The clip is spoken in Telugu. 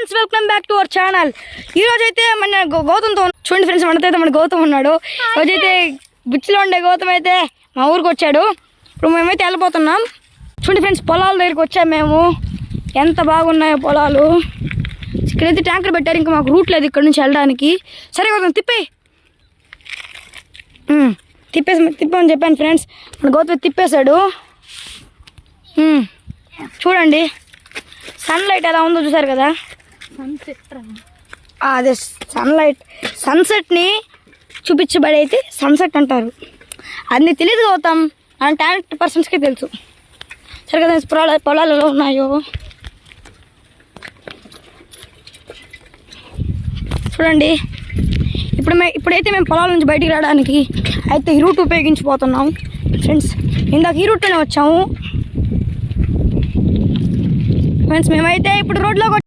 Friends, welcome back to our channel. ఈ రోజు అయితే మన గౌతమ్తో చూడండి ఫ్రెండ్స్, మనతో మన గౌతమ్ ఉన్నాడు. రోజైతే బుచ్చిలో ఉండే గౌతమ్ అయితే మా ఊరికి వచ్చాడు. ఇప్పుడు మేమైతే వెళ్ళిపోతున్నాం. చూడండి ఫ్రెండ్స్, పొలాల దగ్గరికి వచ్చాము మేము. ఎంత బాగున్నాయో పొలాలు. ఇక్కడైతే ట్యాంకర్ పెట్టారు, ఇంకా మాకు రూట్ లేదు ఇక్కడ నుంచి వెళ్ళడానికి. సరే గౌతమ్ తిప్పమని చెప్పాను ఫ్రెండ్స్. మన గౌతమ్ తిప్పేశాడు. చూడండి సన్లైట్ ఎలా ఉందో చూసారు కదా. అదే సన్సెట్ని చూపించబడి అయితే సన్సెట్ అంటారు. అది తెలియదు గౌతమ్, అంటే 10% తెలుసు. సరే కదా, పొలాలు ఎలా ఉన్నాయో చూడండి. ఇప్పుడైతే మేము పొలాల నుంచి బయటికి రావడానికి అయితే ఈ రూట్ ఉపయోగించిపోతున్నాం ఫ్రెండ్స్. ఇందాక ఈ రూట్లోనే వచ్చాము ఫ్రెండ్స్. మేమైతే ఇప్పుడు రోడ్లో